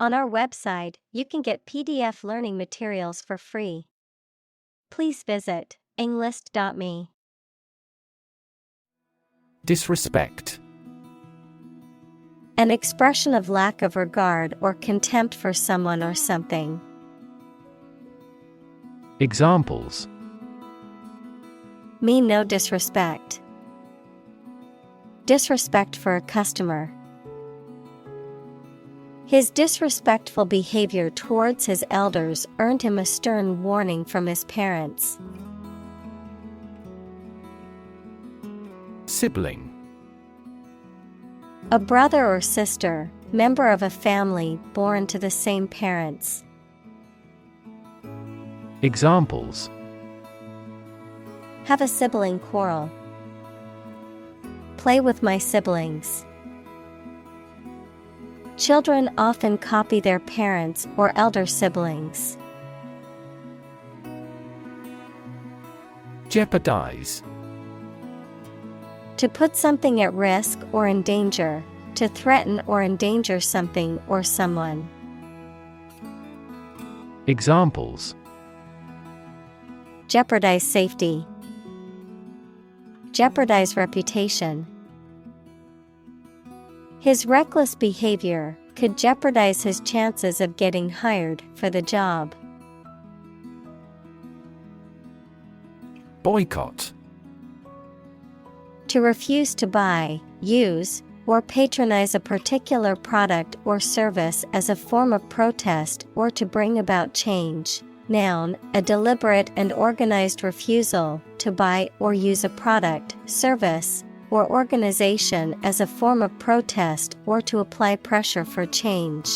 On our website, you can get PDF learning materials for free. Please visit englist.me. Disrespect. An expression of lack of regard or contempt for someone or something. Examples: Mean no disrespect. Disrespect for a customer. His disrespectful behavior towards his elders earned him a stern warning from his parents. Sibling. A brother or sister, member of a family born to the same parents. Examples: Have a sibling quarrel. Play with my siblings. Children often copy their parents or elder siblings. Jeopardize. To put something at risk or in danger, to threaten or endanger something or someone. Examples: Jeopardize safety. Jeopardize reputation. His reckless behavior could jeopardize his chances of getting hired for the job. Boycott. To refuse to buy, use, or patronize a particular product or service as a form of protest or to bring about change. Noun, a deliberate and organized refusal to buy or use a product, service, or organization as a form of protest or to apply pressure for change.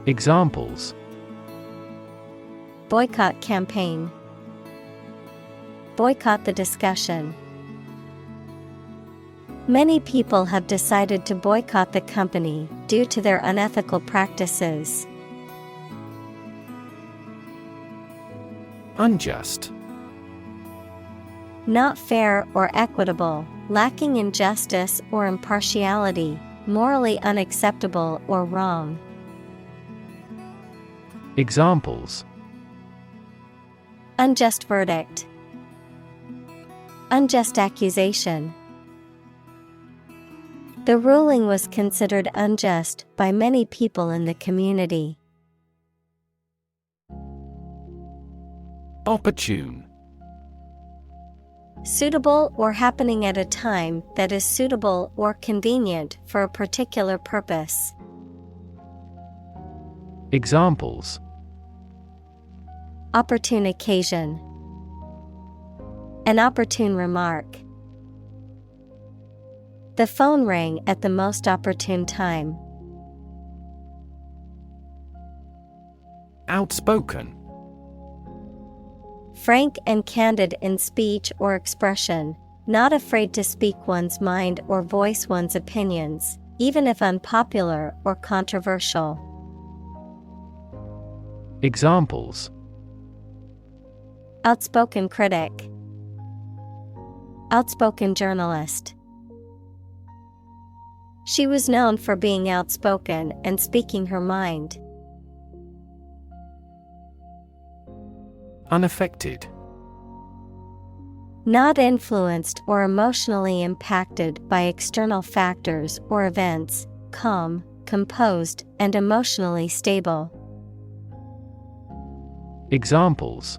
Examples: Boycott campaign. Boycott the discussion. Many people have decided to boycott the company due to their unethical practices. Unjust. Not fair or equitable, lacking in justice or impartiality, morally unacceptable or wrong. Examples: Unjust verdict. Unjust accusation. The ruling was considered unjust by many people in the community. Opportune. Suitable or happening at a time that is suitable or convenient for a particular purpose. Examples: Opportune occasion. An opportune remark. The phone rang at the most opportune time. Outspoken. Frank and candid in speech or expression, not afraid to speak one's mind or voice one's opinions, even if unpopular or controversial. Examples: Outspoken critic. Outspoken journalist. She was known for being outspoken and speaking her mind. Unaffected. Not influenced or emotionally impacted by external factors or events, calm, composed, and emotionally stable. Examples: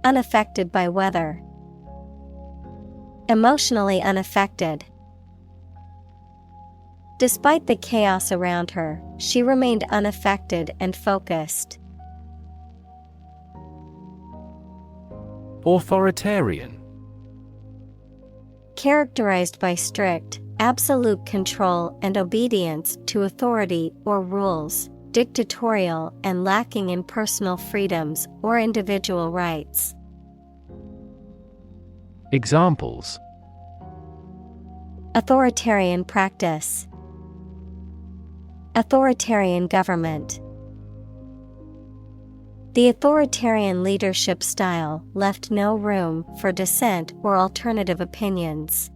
Unaffected by weather. Emotionally unaffected. Despite the chaos around her, she remained unaffected and focused. Authoritarian. Characterized by strict, absolute control and obedience to authority or rules, dictatorial and lacking in personal freedoms or individual rights. Examples: Authoritarian practice. Authoritarian government. The authoritarian leadership style left no room for dissent or alternative opinions.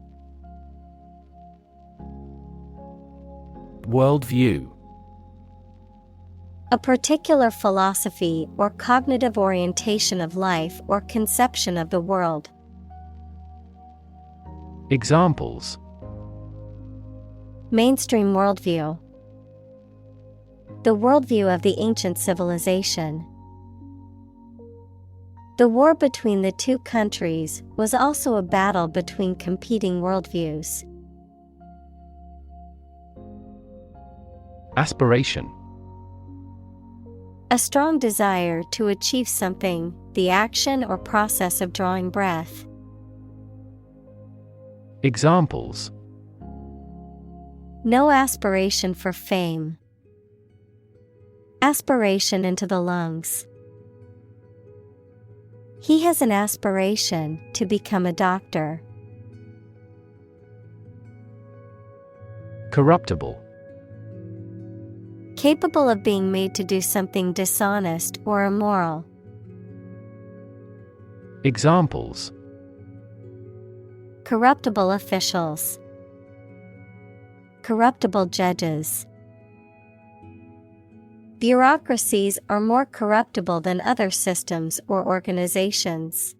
Worldview. A particular philosophy or cognitive orientation of life or conception of the world. Examples: Mainstream worldview. The worldview of the ancient civilization. The war between the two countries was also a battle between competing worldviews. Aspiration. A strong desire to achieve something, the action or process of drawing breath. Examples: No aspiration for fame. Aspiration into the lungs. He has an aspiration to become a doctor. Corruptible. Capable of being made to do something dishonest or immoral. Examples: Corruptible officials. Corruptible judges. Bureaucracies are more corruptible than other systems or organizations.